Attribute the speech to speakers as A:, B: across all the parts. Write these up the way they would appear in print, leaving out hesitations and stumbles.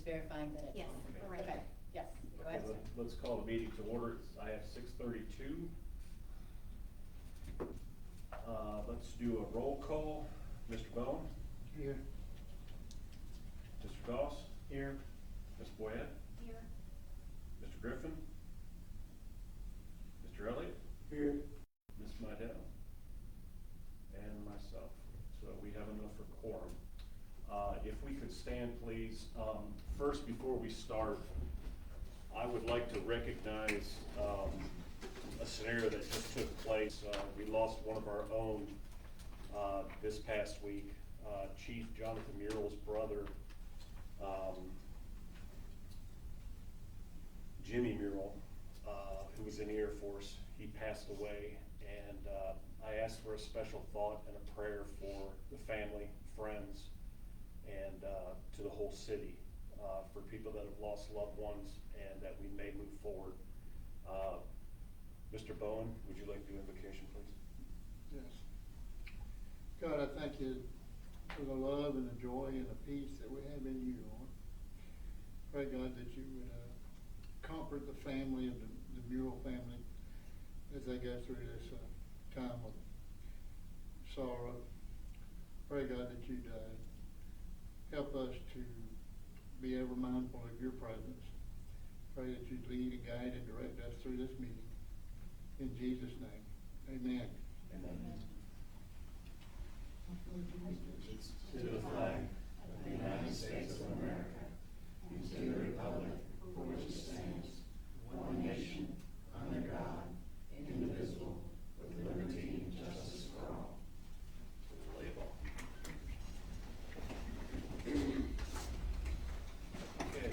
A: verifying that it's
B: Yes,
A: on.
B: we're ready.
A: Okay, yes, go
C: Okay,
A: ahead, sir.
C: let's call the meeting to order. I have 6:32. Let's do a roll call. Mr. Bone?
D: Here.
C: Mr. Goss?
D: Here.
C: Ms. Boyette?
B: Here.
C: Mr. Griffin? Mr. Elliott?
D: Here.
C: Ms. Mydell? And myself. So we have enough for quorum. If we could stand, please. First, before we start, I would like to recognize a scenario that just took place. We lost one of our own this past week. Chief Jonathan Murrell's brother, Jimmy Murrell, who was in the Air Force, he passed away. And I asked for a special thought and a prayer for the family, friends, and to the whole city, for people that have lost loved ones and that we may move forward. Mr. Bowen, would you like to do invocation, please?
D: Yes. God, I thank you for the love and the joy and the peace that we have in you, Lord. Pray, God, that you would comfort the family of the Murrell family as they go through this time of sorrow. Pray, God, that you'd help us to be ever mindful of your presence. Pray that you'd lead and guide and direct us through this meeting. In Jesus' name, amen.
C: Amen.
E: To the flag of the United States of America and to the republic for which it stands, one nation, under God, indivisible, with liberty and justice for all.
C: Okay.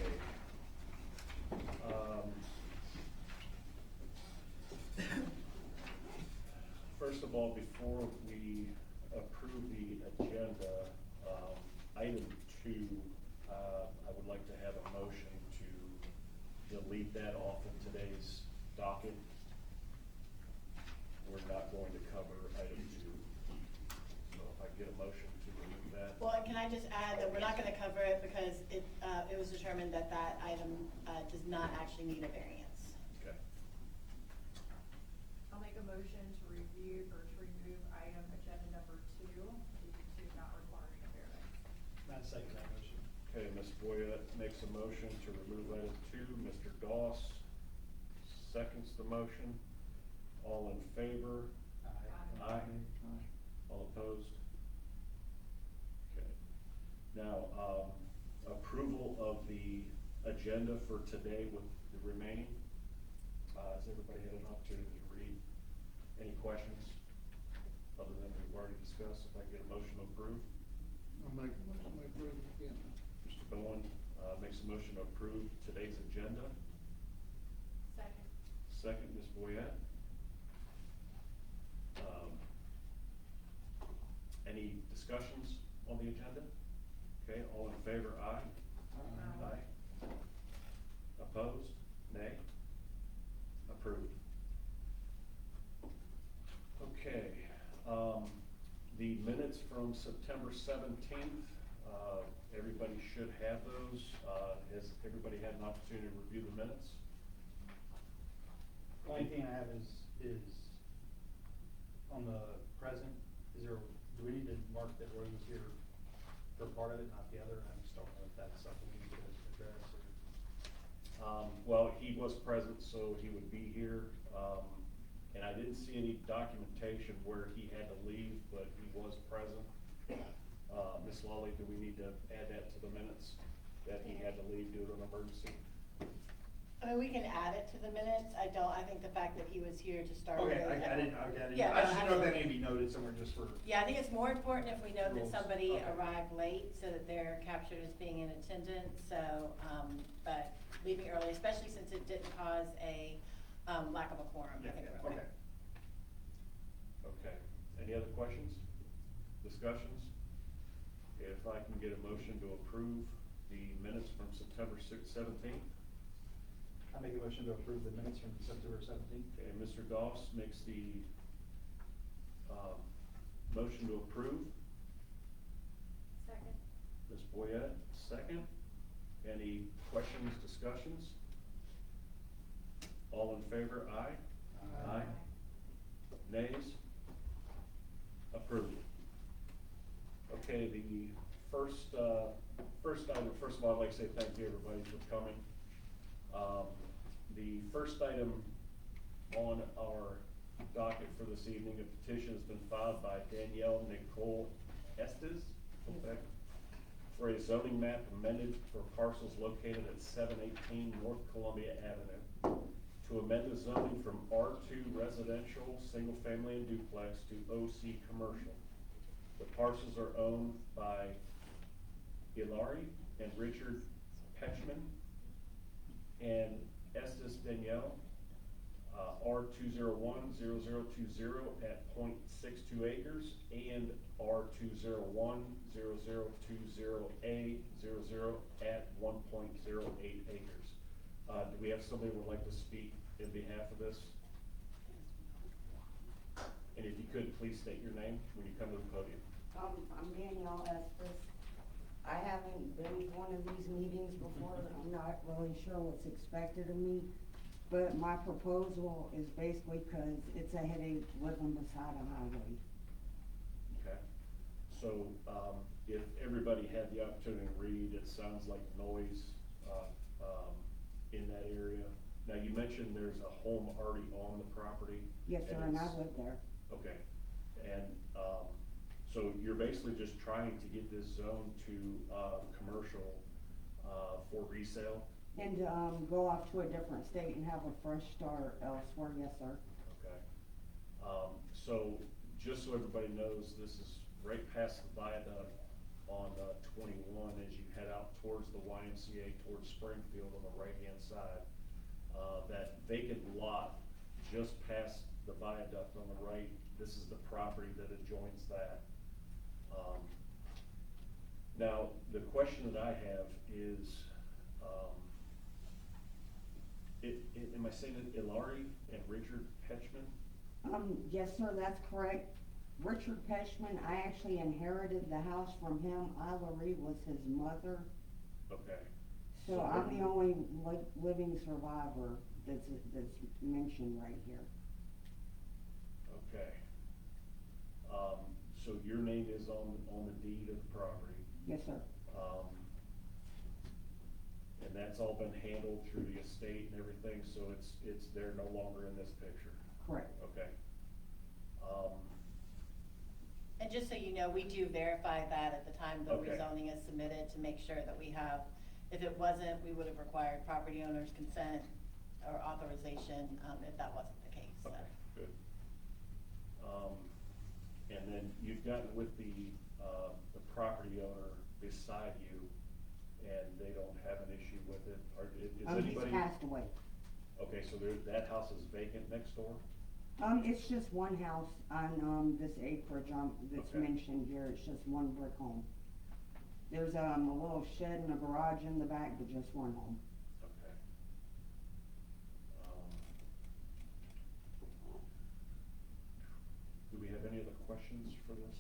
C: First of all, before we approve the agenda, item 2, I would like to have a motion to delete that off of today's docket. We're not going to cover item 2. So if I get a motion to remove that.
A: Well, and can I just add that we're not gonna cover it because it was determined that that item, does not actually need a variance.
C: Okay.
B: I'll make a motion to review or to remove item agenda number 2, due to not requiring a variance.
D: Not second that motion.
C: Okay, Ms. Boyette makes a motion to remove item 2. Mr. Goss seconds the motion. All in favor?
B: Aye.
C: Aye. All opposed? Okay. Now, approval of the agenda for today with the remaining. Has everybody had an opportunity to read? Any questions other than we've already discussed? If I get a motion to approve.
D: I'll make a motion to approve it again.
C: Mr. Bowen makes a motion to approve today's agenda.
B: Second.
C: Second, Ms. Boyette. Any discussions on the agenda? Okay, all in favor, aye? Aye. Opposed? Nay? Approved. Okay, the minutes from September 17th, everybody should have those. Has everybody had an opportunity to review the minutes?
F: Only thing I have is on the present, do we need to mark that Roy was here for part of it, not the other? I just don't know if that's something we need to address or.
C: Well, he was present, so he would be here. And I didn't see any documentation where he had to leave, but he was present. Ms. Lawley, do we need to add that to the minutes, that he had to leave due to an emergency?
A: I mean, we can add it to the minutes. I think the fact that he was here to start with.
F: Okay, I didn't,
A: Yeah,
F: I just
A: no,
F: didn't know if that
A: absolutely.
F: needed to be noted somewhere just for.
A: Yeah, I think it's more important if we know that
F: Rules.
A: somebody
F: Okay.
A: arrived late so that they're captured as being in attendance, so, but leaving early, especially since it didn't cause a, lack of a quorum, I think we're okay.
C: Okay. Any other questions, discussions? If I can get a motion to approve the minutes from September 17th.
F: I make a motion to approve the minutes from September 17th.
C: Okay, Mr. Goss makes the motion to approve.
B: Second.
C: Ms. Boyette, second. Any questions, discussions? All in favor, aye?
F: Aye.
C: Nays? Approved. Okay, the first item, first of all, I'd like to say thank you, everybody, for coming. The first item on our docket for this evening, a petition has been filed by Danielle Nicole Estes, okay, for a zoning map amended for parcels located at 718 North Columbia Avenue, to amend the zoning from R2 residential, single family and duplex to OC commercial. The parcels are owned by Hilary and Richard Petchman and Estes Danielle, R2010020 at .62 acres and R2010020A00 at 1.08 acres. Do we have somebody who would like to speak in behalf of this? And if you could, please state your name when you come to the podium.
G: I'm Danielle Estes. I haven't been to one of these meetings before. I'm not really sure what's expected of me. But my proposal is basically because it's a headache living beside a highway.
C: Okay, so, if everybody had the opportunity to read, it sounds like noise, in that area. Now, you mentioned there's a home already on the property.
G: Yes, sir, and I
C: it's-
G: live there.
C: Okay, and, so you're basically just trying to get this zone to, commercial, for resale?
G: And go off to a different state and have a fresh start elsewhere, yes, sir.
C: Okay. So, just so everybody knows, this is right past the viaduct on 21 as you head out towards the YMCA, towards Springfield on the right-hand side. That vacant lot just past the viaduct on the right, this is the property that adjoins that. Now, the question that I have is, am I saying it, Ilari and Richard Petchman?
G: Yes, sir, that's correct. Richard Peschman, I actually inherited the house from him. Ilari was his mother.
C: Okay.
G: So I'm the only living survivor that's mentioned right here.
C: Okay. So your name is on the deed of the property,
G: Yes, sir.
C: and that's all been handled through the estate and everything, so they're no longer in this picture,
G: Correct.
C: okay?
A: And just so you know, we do verify that at the time the
C: Okay.
A: rezoning is submitted to make sure that we have, if it wasn't, we would have required property owner's consent or authorization, if that wasn't the case, so.
C: Okay, good. And then you've gotten with the property owner beside you, and they don't have an issue with it, or is
G: He's
C: anybody?
G: passed away.
C: Okay, so that house is vacant next door?
G: It's just one house on, this acreage, that's
C: Okay.
G: mentioned here, it's just one brick home. There's, a little shed and a garage in the back, but just one home.
C: Okay. Do we have any other questions for this?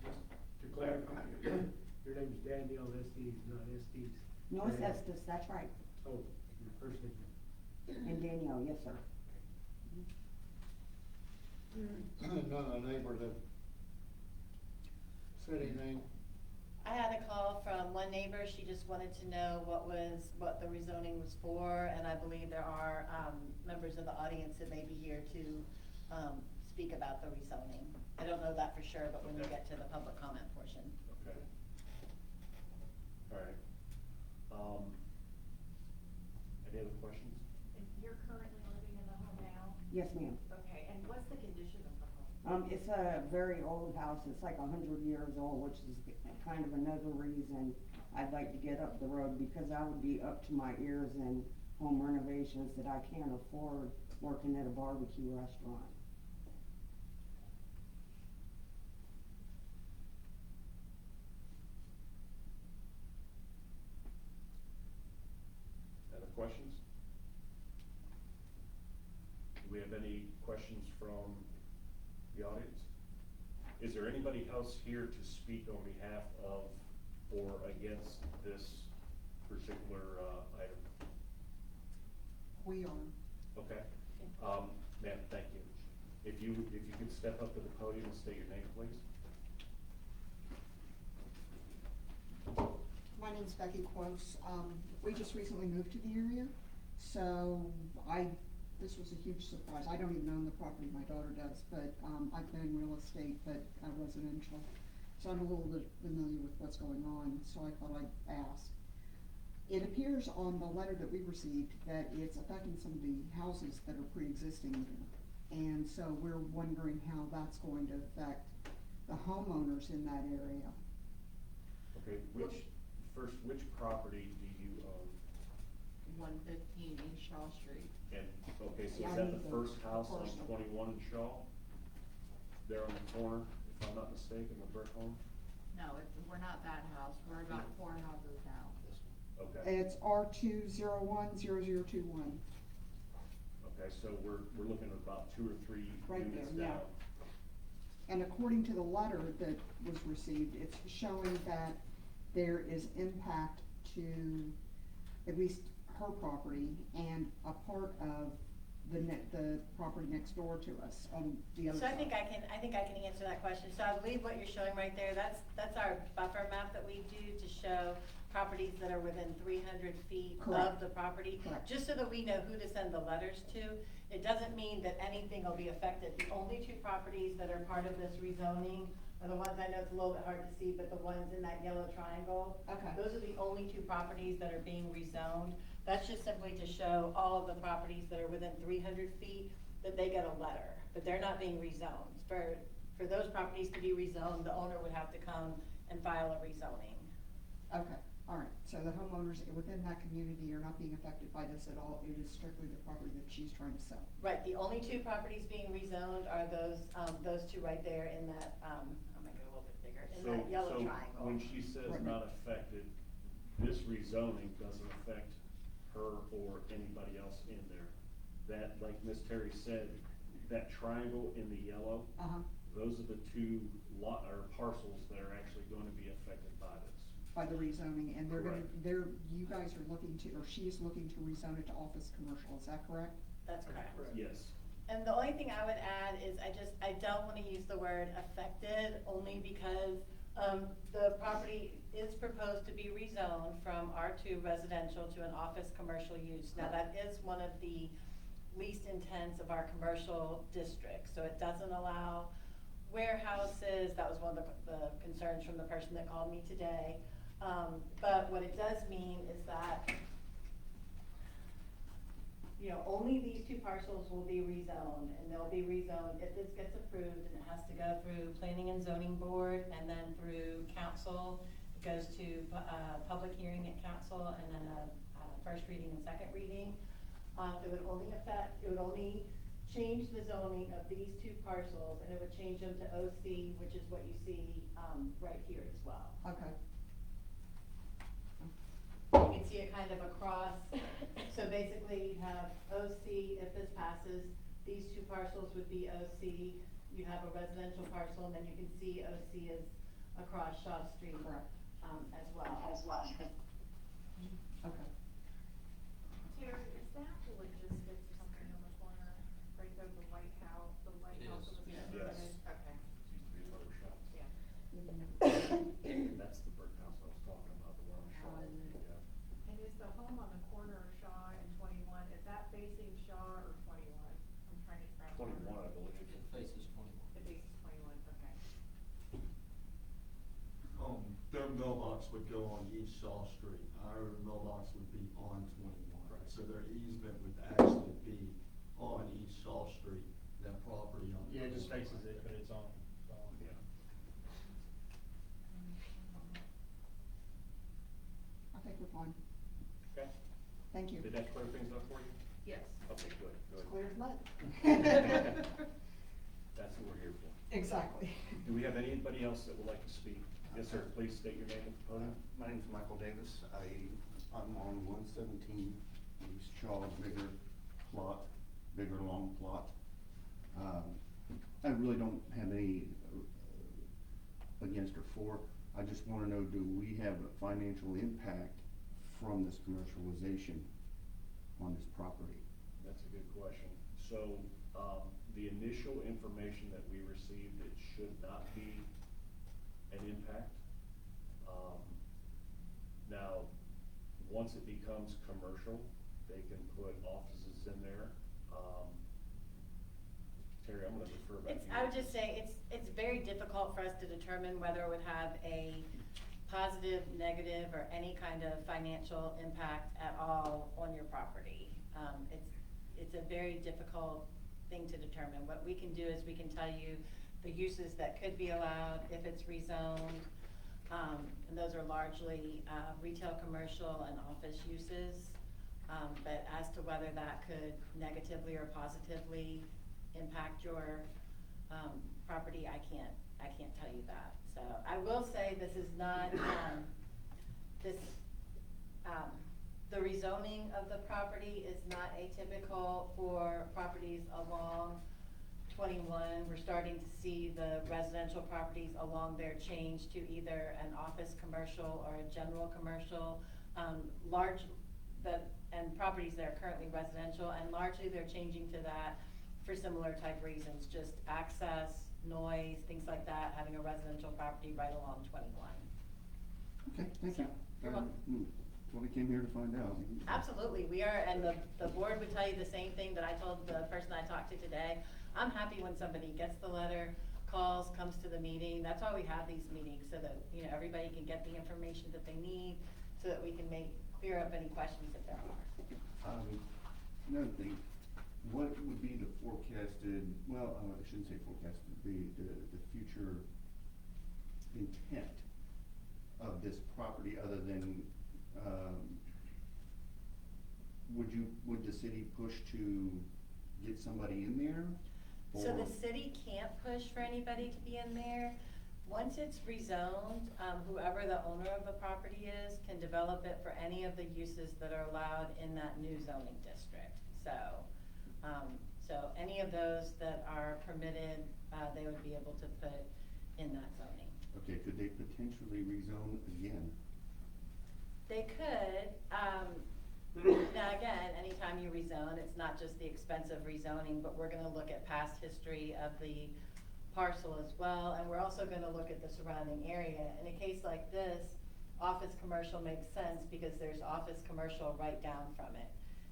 E: Just to clarify, your name's Danielle Estes, not Estes?
G: No, it's Estes, that's right.
E: Oh, your first name.
G: And Danielle, yes, sir.
D: None of the neighbors have said anything.
A: I had a call from one neighbor, she just wanted to know what the rezoning was for, and I believe there are, members of the audience that may be here to, speak about the rezoning. I don't know that for sure, but when we
C: Okay.
A: get to the public comment portion.
C: Okay. All right. Any other questions?
B: You're currently living in the home now?
G: Yes, ma'am.
B: Okay, and what's the condition of the home?
G: It's a very old house, it's like 100 years old, which is kind of another reason I'd like to get up the road, because I would be up to my ears in home renovations that I can't afford working at a barbecue restaurant.
C: Other questions? Do we have any questions from the audience? Is there anybody else here to speak on behalf of or against this particular, item?
H: We are.
C: Okay. Ma'am, thank you. If you could step up to the podium and state your name, please.
H: My name's Becky Quos. We just recently moved to the area, so this was a huge surprise. I don't even own the property, my daughter does, but, I've been in real estate, but residential. So I'm a little bit familiar with what's going on, so I thought I'd ask. It appears on the letter that we received that it's affecting some of the houses that are pre-existing there. And so we're wondering how that's going to affect the homeowners in that area.
C: Okay, which property do you own?
B: 115 East Shaw Street.
C: And, okay, so
H: Yeah,
C: is
H: I
C: that
H: need
C: the
H: the
C: first house on
H: parcel.
C: 21 in Shaw? There on the corner, if I'm not mistaken, the brick home?
B: No, we're not that house, we're about 4 houses down.
C: Okay.
H: It's R2010021.
C: Okay, so we're looking at about 2 or 3
H: Right
C: units
H: there, yeah.
C: down.
H: And according to the letter that was received, it's showing that there is impact to at least her property and a part of the property next door to us on the other
A: So
H: side.
A: I think I can answer that question. So I believe what you're showing right there, that's our buffer map that we do to show properties that are within 300 feet of
H: Correct.
A: the property.
H: Correct.
A: Just so that we know who to send the letters to. It doesn't mean that anything will be affected. The only 2 properties that are part of this rezoning are the ones, I know it's a little bit hard to see, but the ones in that yellow triangle.
H: Okay.
A: Those are the only 2 properties that are being rezoned. That's just simply to show all of the properties that are within 300 feet that they get a letter, but they're not being rezoned. For those properties to be rezoned, the owner would have to come and file a rezoning.
H: Okay, all right. So the homeowners within that community are not being affected by this at all. It is strictly the property that she's trying to sell.
A: Right, the only 2 properties being rezoned are those 2 right there in that, I'm gonna go a little bit bigger, in that yellow triangle.
C: So when she says
H: Right.
C: not affected, this rezoning doesn't affect her or anybody else in there. That, like Ms. Terry said, that triangle in the yellow,
H: Uh-huh,
C: those are the 2 lot, or parcels that are actually gonna be affected by this.
H: by the rezoning, and
C: Correct.
H: you guys are looking to, or she's looking to rezone it to office commercial, is that correct?
A: That's correct.
C: Yes.
A: And the only thing I would add is I don't wanna use the word affected, only because, the property is proposed to be rezoned from R2 residential to an office commercial use. Now, that is one of the least intense of our commercial districts, so it doesn't allow warehouses. That was one of the concerns from the person that called me today. But what it does mean is that, only these 2 parcels will be rezoned, and they'll be rezoned if this gets approved, and it has to go through Planning and Zoning Board, and then through council. It goes to, public hearing at council, and then a first reading and second reading. It would only change the zoning of these 2 parcels, and it would change them to OC, which is what you see, right here as well.
H: Okay,
A: You can see it kind of across, so basically you have OC, if this passes, these 2 parcels would be OC. You have a residential parcel, and then you can see OC is across Shaw Street.
H: Correct.
A: As well.
H: okay.
B: Terry, is that the logistics company on the corner, right there, the White House,
E: It is.
B: Yeah.
C: Yes.
B: Okay,
C: Seems to be a motor shop.
B: yeah.
C: That's the brick house I was talking about, the one on Shaw. Yeah.
B: And is the home on the corner of Shaw and 21, is that facing Shaw or 21? I'm trying to grab.
C: 21, I believe.
E: It faces 21.
B: It faces 21, okay.
I: Their mailbox would go on East Shaw Street, our mailbox would be on 21. So their easement would actually be on East Shaw Street, that property on.
F: Yeah, it just faces it, but it's on.
C: Yeah.
H: I think we're fine.
C: Okay.
H: Thank you.
C: Did that clear things up for you?
B: Yes.
C: Okay, good,
H: It's
C: good.
H: clear as mud.
C: That's what we're here for.
H: Exactly.
C: Do we have anybody else that would like to speak? Yes, sir, please state your name at the podium.
J: My name's Michael Davis. I'm on 117 East Shaw, bigger plot, bigger long plot. I really don't have any against or for. I just wanna know, do we have a financial impact from this commercialization on this property?
C: That's a good question. So, the initial information that we received, it should not be an impact. Now, once it becomes commercial, they can put offices in there. Terry, I'm gonna defer back to you.
A: I would just say, it's very difficult for us to determine whether it would have a positive, negative, or any kind of financial impact at all on your property. It's a very difficult thing to determine. What we can do is we can tell you the uses that could be allowed if it's rezoned. And those are largely, retail, commercial, and office uses. But as to whether that could negatively or positively impact your, property, I can't tell you that. So I will say this is not, the rezoning of the property is not atypical for properties along 21. We're starting to see the residential properties along there change to either an office commercial or a general commercial. And properties that are currently residential, and largely they're changing to that for similar type reasons, just access, noise, things like that, having a residential property right along 21.
J: Okay, thank you.
A: So, you're welcome.
J: That's what I came here to find out.
A: Absolutely, we are, and the board would tell you the same thing that I told the person I talked to today. I'm happy when somebody gets the letter, calls, comes to the meeting. That's why we have these meetings, so that, you know, everybody can get the information that they need, so that we can clear up any questions if there are.
J: Another thing, what would be the forecasted, well, I shouldn't say forecasted, the future intent of this property, other than, would the city push to get somebody in there?
A: So
J: Or-
A: the city can't push for anybody to be in there. Once it's rezoned, whoever the owner of the property is can develop it for any of the uses that are allowed in that new zoning district. So any of those that are permitted, they would be able to put in that zoning.
J: Okay, could they potentially rezone again?
A: They could, now again, anytime you rezone, it's not just the expense of rezoning, but we're gonna look at past history of the parcel as well, and we're also gonna look at the surrounding area. In a case like this, office commercial makes sense because there's office commercial right down from it.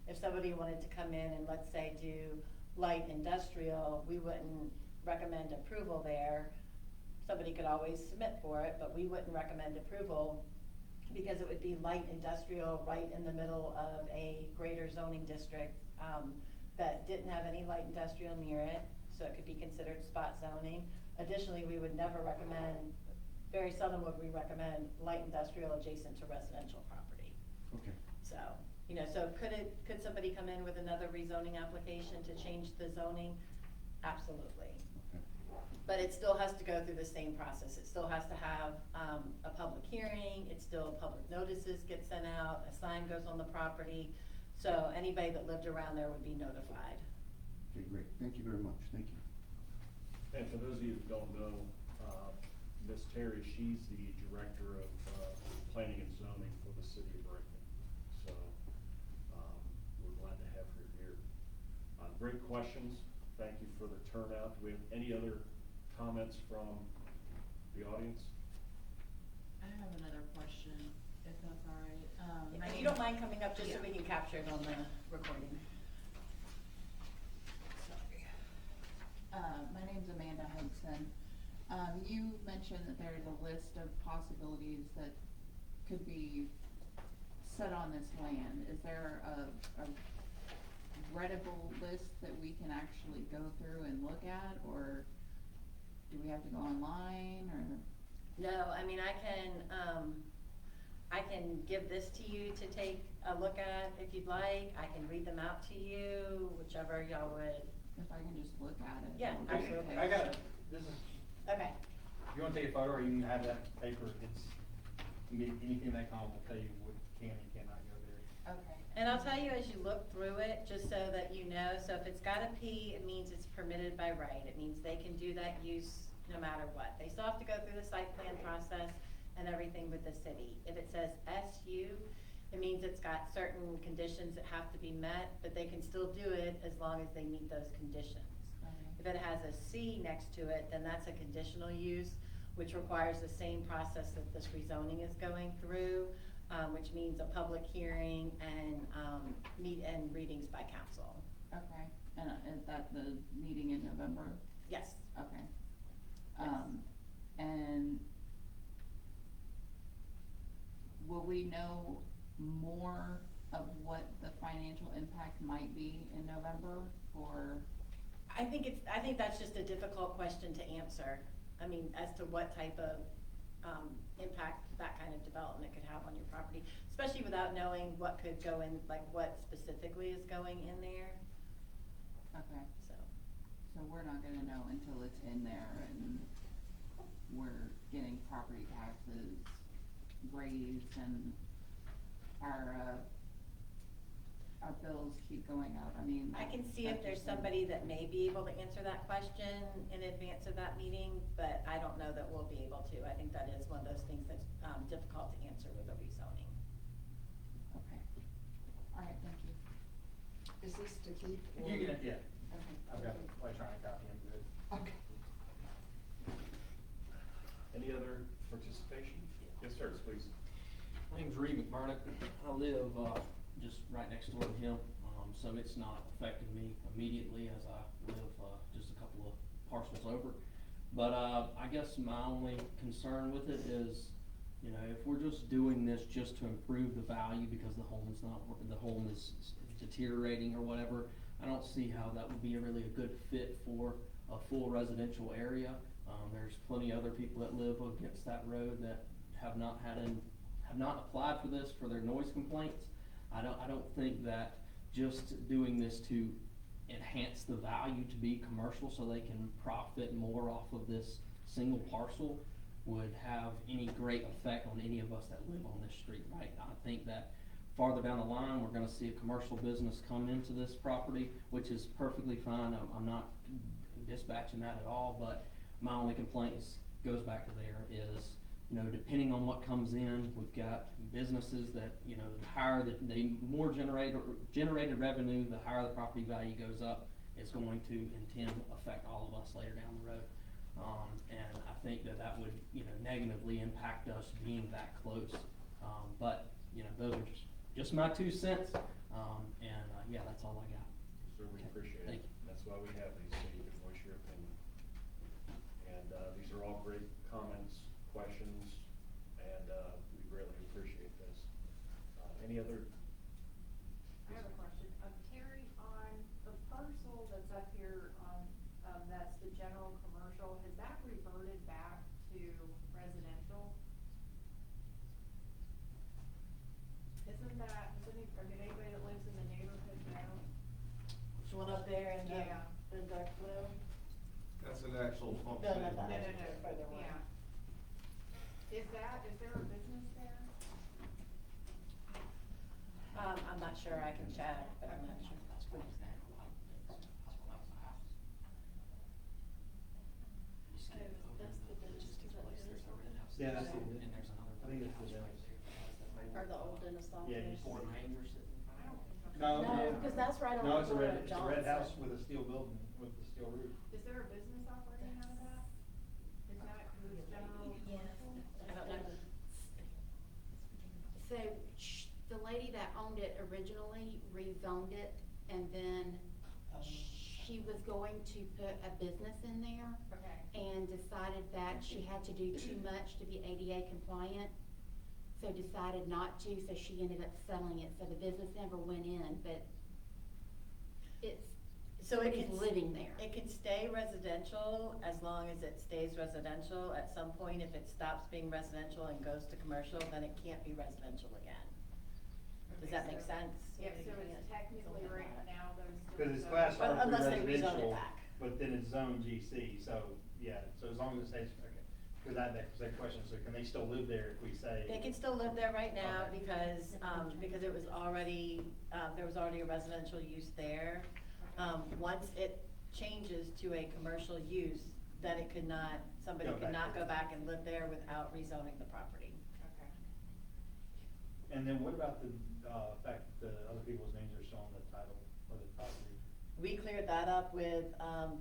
A: If somebody wanted to come in and, let's say, do light industrial, we wouldn't recommend approval there. Somebody could always submit for it, but we wouldn't recommend approval because it would be light industrial right in the middle of a greater zoning district, that didn't have any light industrial near it, so it could be considered spot zoning. Additionally, we would never recommend, very seldom would we recommend light industrial adjacent to residential property.
J: Okay.
A: So, you know, so could somebody come in with another rezoning application to change the zoning? Absolutely.
J: Okay.
A: But it still has to go through the same process. It still has to have, a public hearing, it's still, public notices get sent out, a sign goes on the property. So anybody that lived around there would be notified.
J: Okay, great, thank you very much, thank you.
C: And for those of you who don't know, Ms. Terry, she's the Director of Planning and Zoning for the City of Bradenton. So, we're glad to have her here. Great questions, thank you for the turnout. Do we have any other comments from the audience?
K: I have another question, if that's all right.
A: If you don't mind coming up, just so we can capture it on the recording.
K: Sorry. My name's Amanda Hudson. You mentioned that there's a list of possibilities that could be set on this land. Is there a readable list that we can actually go through and look at, or do we have to go online, or?
A: No, I mean, I can give this to you to take a look at if you'd like. I can read them out to you, whichever y'all would.
K: If I can just look at it.
A: Yeah,
K: that would be
A: absolutely.
K: okay.
F: I got it. This is,
A: Okay.
F: if you wanna take a photo, or you can have that paper, anything that column will tell you what can and cannot go there.
K: Okay.
A: And I'll tell you as you look through it, just so that you know, so if it's got a P, it means it's permitted by right. It means they can do that use no matter what. They still have to go through the site plan process and everything with the city. If it says SU, It means it's got certain conditions that have to be met, but they can still do it as long as they meet those conditions. If it has a C next to it, then that's a conditional use, which requires the same process that this rezoning is going through, which means a public hearing and, readings by council.
K: Okay, and is that the meeting in November?
A: Yes.
K: Okay.
A: Yes.
K: And will we know more of what the financial impact might be in November, or?
A: I think that's just a difficult question to answer. I mean, as to what type of, impact that kind of development could have on your property, especially without knowing what could go in, like what specifically is going in there,
K: Okay,
A: so.
K: so we're not gonna know until it's in there and we're getting property taxes raised and our bills keep going up, I mean.
A: I can see if there's somebody that may be able to answer that question in advance of that meeting, but I don't know that we'll be able to. I think that is one of those things that's, difficult to answer with a rezoning.
K: Okay, alright, thank you.
H: Is this to keep? or-
F: You can, yeah,
H: Okay.
F: I've got electronic copy into it.
H: Okay.
C: Any other participation? Yes, sir, please.
L: My name's Reed McBurnett. I live, just right next door to him, so it's not affecting me immediately as I live, just a couple of parcels over. But, I guess my only concern with it is, you know, if we're just doing this just to improve the value because the home is not, the home is deteriorating or whatever, I don't see how that would be really a good fit for a full residential area. There's plenty of other people that live against that road that have not applied for this for their noise complaints. I don't think that just doing this to enhance the value to be commercial so they can profit more off of this single parcel would have any great effect on any of us that live on this street, right? I think that farther down the line, we're gonna see a commercial business come into this property, which is perfectly fine. I'm not dispatching that at all, but my only complaint goes back to there is, you know, depending on what comes in, we've got businesses that, you know, the higher more generated revenue, the higher the property value goes up, it's going to intend to affect all of us later down the road. And I think that would, you know, negatively impact us being that close. But, you know, those are just my 2 cents, yeah, that's all I got.
C: Sir, we
L: Okay,
C: appreciate it.
L: thank you.
C: That's why we have these, so you can voice your opinion. And, these are all great comments, questions, and, we greatly appreciate this. Any other?
B: I have a question. Terry, on the parcel that's up here on, that's the general commercial, has that reverted back to residential? Did anybody that lives in the neighborhood know?
A: The one up there in
B: Yeah.
A: the dark blue?
I: That's an actual
A: No,
I: function.
A: no, no.
B: No,
A: Further one.
B: yeah. Is there a business there?
A: I'm not sure, I can check, but I'm not sure.
F: Yeah, that's the,
L: And there's another.
F: I think it's the
L: house
F: dentist.
L: right there.
A: Or the old dentist office.
F: Yeah, you
L: Fort Hanger sitting in front of it.
F: No,
A: No, 'cause that's right on
F: No,
A: the
F: it's a
A: corner
F: red,
A: of
F: it's a red
A: Johnson.
F: house with a steel building, with a steel roof.
B: Is there a business operating out of that? Is that who's general commercial?
A: I don't know.
M: So, the lady that owned it originally rezoned it, and then she was going to put a business in there,
B: Okay.
M: and decided that she had to do too much to be ADA compliant, so decided not to, so she ended up selling it, so the business never went in, but it's,
A: So it
M: somebody's
A: can,
M: living there.
A: it can stay residential as long as it stays residential. At some point, if it stops being residential and goes to commercial, then it can't be residential again. Does that make sense?
B: Yeah, so it's technically right now those.
F: Cause it's classed
A: But
F: R3
A: unless they rezone it
F: residential,
A: back.
F: but then it's zone GC, so, yeah, so as long as it stays, okay. Cause that begs the question, so can they still live there if we say?
A: They can still live there right now
F: Okay.
A: because it was already, there was already a residential use there. Once it changes to a commercial use, then it could not, somebody
F: Go
A: could
F: back.
A: not go back and live there without rezoning the property.
B: Okay.
F: And then what about the, fact that the other people's names are still on the title or the property?
A: We cleared that up with,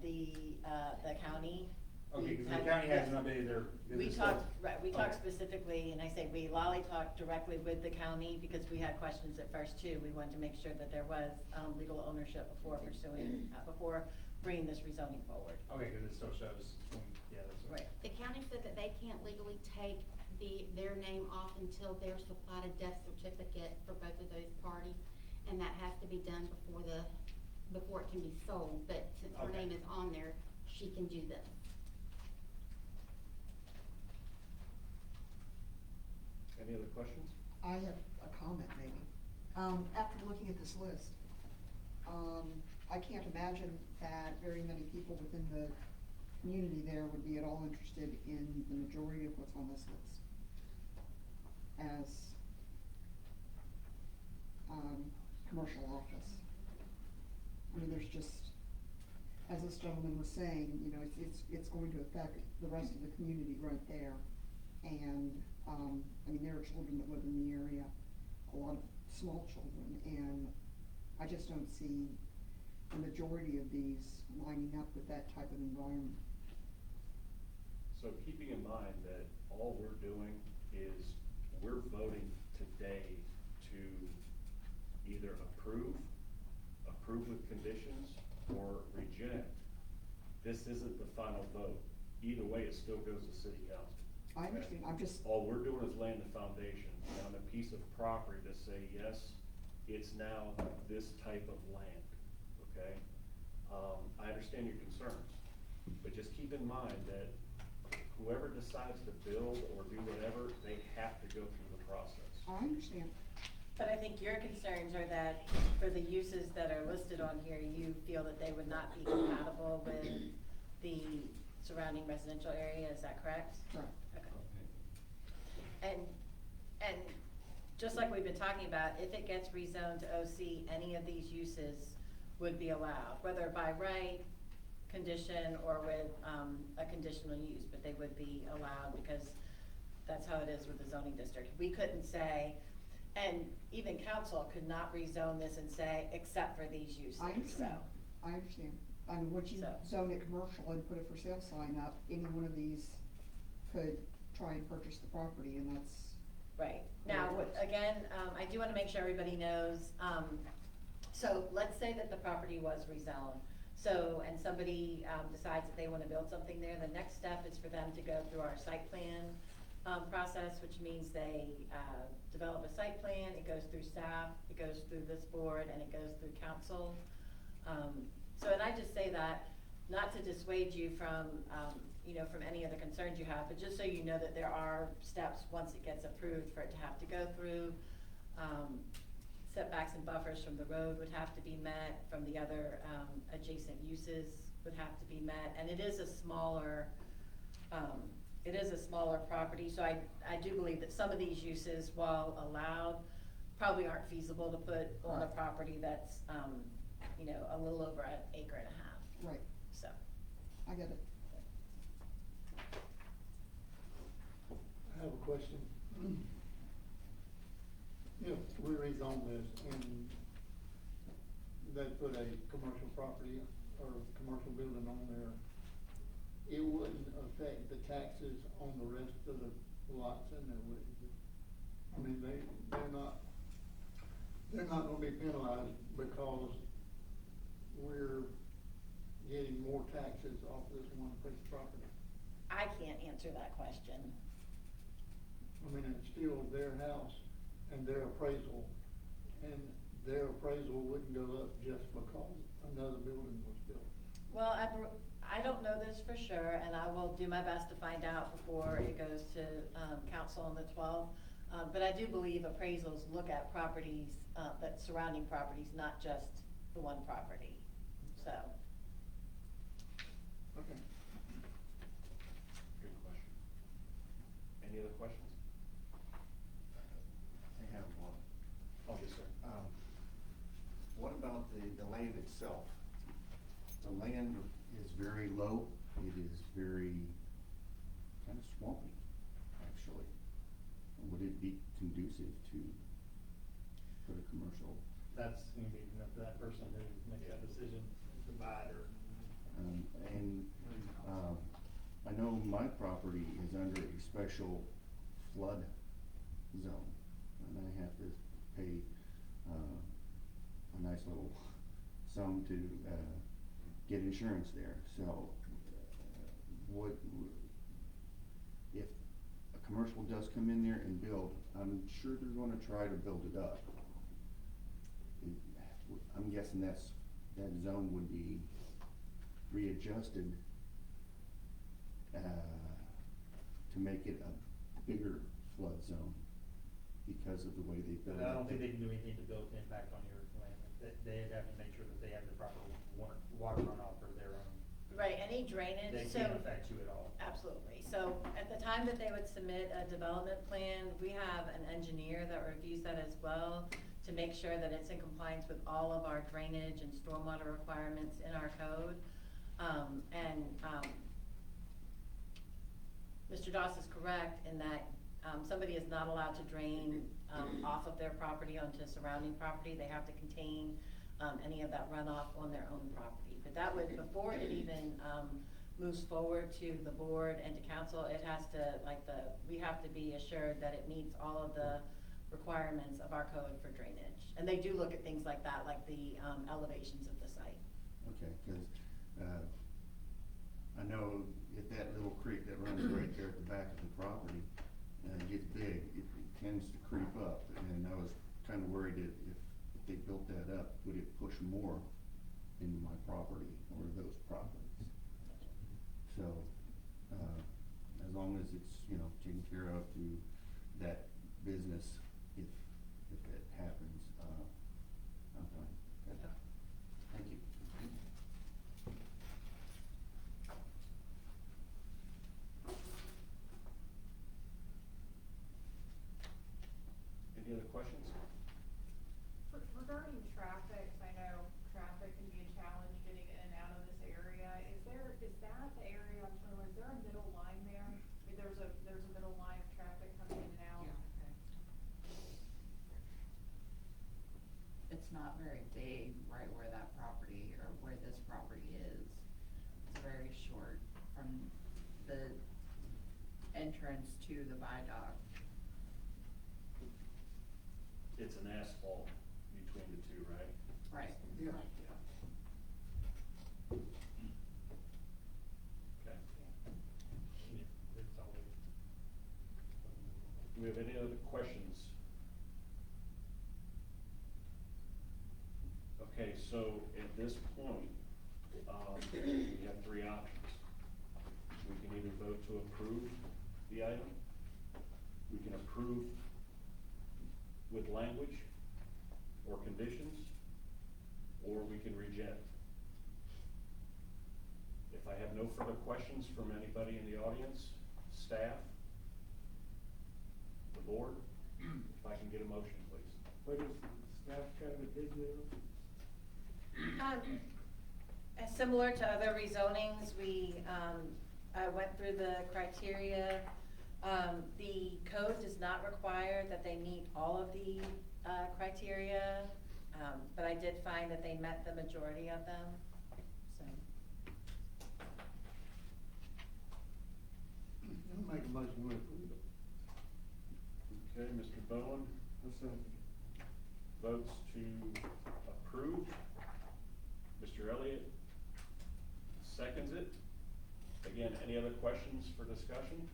A: the county.
F: Okay,
A: We
F: cause the
A: had-
F: county
A: yes.
F: hasn't updated their.
A: We
F: it's
A: talked,
F: still-
A: right, we talked
F: Okay.
A: specifically, and I say we, Lolly talked directly with the county because we had questions at first too. We wanted to make sure that there was, legal ownership before pursuing, before bringing this rezoning forward.
F: Okay, cause it still shows, yeah, that's.
A: Right.
M: The county said that they can't legally take their name off until they're supplied a death certificate for both of those parties, and that has to be done before it can be sold, but since her
F: Okay.
M: name is on there, she can do this.
C: Any other questions?
H: I have a comment maybe. After looking at this list, I can't imagine that very many people within the community there would be at all interested in the majority of what's on this list as, commercial office. I mean, there's just, as this gentleman was saying, you know, it's going to affect the rest of the community right there. And, I mean, there are children that live in the area, a lot of small children, and I just don't see the majority of these lining up with that type of environment.
C: So keeping in mind that all we're doing is we're voting today to either approve with conditions, or reject. This isn't the final vote. Either way, it still goes to city council.
H: I understand, I'm just,
C: All we're doing is laying the foundation on a piece of property to say, yes, it's now this type of land, okay? I understand your concerns, but just keep in mind that whoever decides to build or do whatever, they have to go through the process.
H: I understand.
A: But I think your concerns are that for the uses that are listed on here, you feel that they would not be compatible with the surrounding residential area, is that correct?
H: Correct.
A: Okay. And just like we've been talking about, if it gets rezoned to OC, any of these uses would be allowed, whether by right, condition, or with, a conditional use, but they would be allowed because that's how it is with the zoning district. We couldn't say, and even council could not rezone this and say, except for these uses,
H: I understand, I understand. I mean, once you
A: So.
H: zone it commercial and put a for sale sign up, any one of these could try and purchase the property, and that's,
A: Right, now, again, I do wanna make sure everybody knows, so let's say that the property was rezoned. So, and somebody, decides that they wanna build something there, the next step is for them to go through our site plan, process, which means they, develop a site plan, it goes through staff, it goes through this board, and it goes through council. So, and I just say that, not to dissuade you from, from any of the concerns you have, but just so you know that there are steps, once it gets approved, for it to have to go through. Setbacks and buffers from the road would have to be met, from the other, adjacent uses would have to be met, and it is a smaller, property, so I do believe that some of these uses, while allowed, probably aren't feasible to put on a
H: Right.
A: property that's, a little over an acre and a half,
H: right,
A: so.
H: I get it.
D: I have a question. If we rezone this and they put a commercial property or commercial building on there, it wouldn't affect the taxes on the rest of the lots in there, would it? I mean, they're not gonna be penalized because we're getting more taxes off this one piece of property.
A: I can't answer that question.
D: I mean, it's still their house and their appraisal, and their appraisal wouldn't go up just because another building was built.
A: Well, I don't know this for sure, and I will do my best to find out before it goes to, council on the 12th. But I do believe appraisals look at properties, that surrounding properties, not just the one property, so.
D: Okay.
C: Good question. Any other questions?
J: I have one.
C: Oh, yes, sir.
J: What about the land itself? The land is very low, it is very kind of swampy, actually. Would it be conducive to
F: that's gonna be up to that person who makes that decision to buy it or.
J: I know my property is under a special flood zone, and I have to pay, a nice little sum to, get insurance there, so, if a commercial does come in there and build, I'm sure they're gonna try to build it up. I'm guessing that zone would be readjusted, to make it a bigger flood zone because of the way they built it.
F: I don't think they can do anything to build impact on your land. They'd have to make sure that they have the proper water runoff for their own.
A: Right, any drainage,
F: They
A: so.
F: can't affect you at all.
A: Absolutely. So at the time that they would submit a development plan, we have an engineer that reviews that as well to make sure that it's in compliance with all of our drainage and stormwater requirements in our code. Mr. Doss is correct in that, somebody is not allowed to drain, off of their property onto surrounding property. They have to contain, any of that runoff on their own property. But that would, before it even, moves forward to the board and to council, it has to, we have to be assured that it meets all of the requirements of our code for drainage. And they do look at things like that, like the, elevations of the site.
J: Okay, cause, I know if that little creek that runs right there at the back of the property, gets big, it tends to creep up, and I was kinda worried that if they built that up, would it push more into my property or those properties? So, as long as it's, taken care of through that business, if it happens, I'm fine.
A: Okay.
J: Thank you.
C: Any other questions?
B: Regarding traffic, I know traffic can be a challenge getting in and out of this area. Is that the area, I'm trying to, is there a middle line there? I mean, there's a middle line of traffic coming in and out?
K: It's not very big right where that property or where this property is. It's very short from the entrance to the viaduct.
C: It's an asphalt between the two, right?
K: Right.
D: Yeah.
C: Okay.
F: It's always.
C: Do we have any other questions? Okay, so at this point, we have three options. We can either vote to approve the item, we can approve with language or conditions, or we can reject. If I have no further questions from anybody in the audience, staff, the board, if I can get a motion, please.
E: What is staff kind of opinion?
A: Similar to other rezonings, I went through the criteria. The code does not require that they meet all of the, criteria, but I did find that they met the majority of them, so.
E: I'll make a motion to approve it.
C: Okay, Mr. Bowen votes to approve. Mr. Elliott seconds it. Again, any other questions for discussion?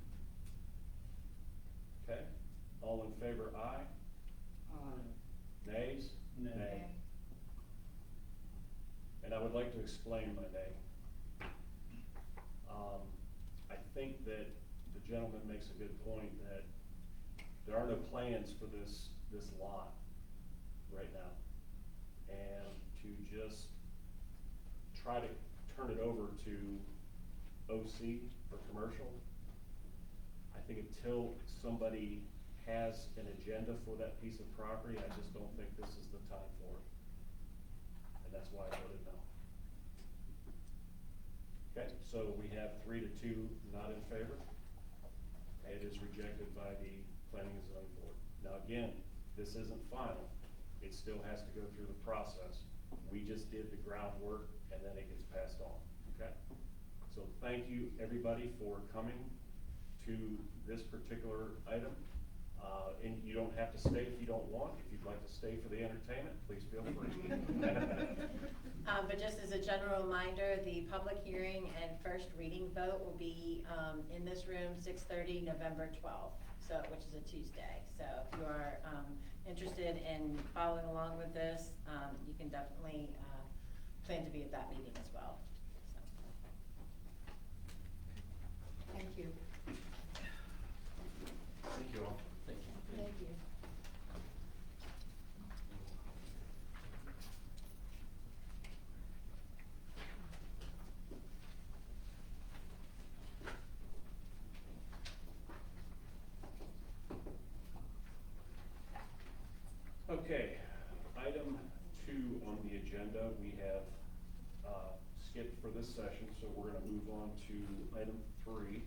C: Okay, all in favor, aye. Nays?
F: Nay.
C: And I would like to explain my nay. I think that the gentleman makes a good point that there are no plans for this lot right now. And to just try to turn it over to OC for commercial, I think until somebody has an agenda for that piece of property, I just don't think this is the time for it. And that's why I voted no. Okay, so we have 3-2 not in favor. It is rejected by the Planning and Zoning Board. Now again, this isn't final. It still has to go through the process. We just did the groundwork, and then it gets passed on, okay? So thank you, everybody, for coming to this particular item. And you don't have to stay if you don't want. If you'd like to stay for the entertainment, please feel free.
A: But just as a general reminder, the public hearing and first reading vote will be in this room, 6:30, November 12th, so, which is a Tuesday. So if you are interested in following along with this, you can definitely plan to be at that meeting as well. So. Thank you.
C: Thank you all.
L: Thank you.
A: Thank you.
C: Okay, item 2 on the agenda, we have skipped for this session, so we're gonna move on to item 3.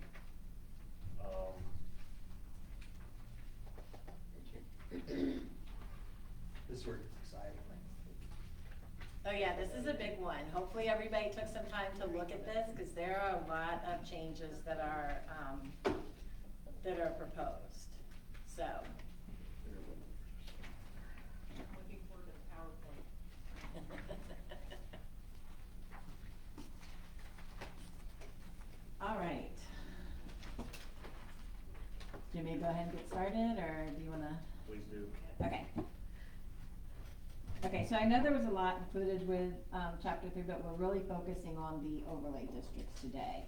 F: This is where it's exciting.
A: Oh yeah, this is a big one. Hopefully everybody took some time to look at this, because there are a lot of changes that are proposed, so.
B: I'm looking forward to the PowerPoint.
N: All right. Do you want me to go ahead and get started, or do you wanna?
C: Please do.
N: Okay. Okay, so I know there was a lot included with, chapter 3, but we're really focusing on the overlay districts today.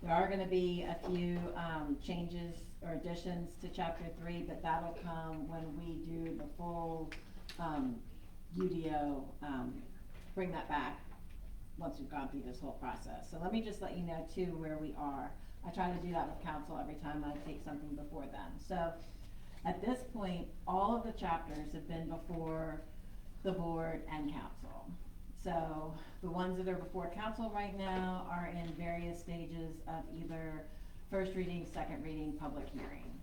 N: There are gonna be a few, changes or additions to chapter 3, but that'll come when we do the full, UDO, bring that back once we've gone through this whole process. So let me just let you know too where we are. I try to do that with council every time I take something before them. So at this point, all of the chapters have been before the board and council. So the ones that are before council right now are in various stages of either first reading, second reading, public hearing.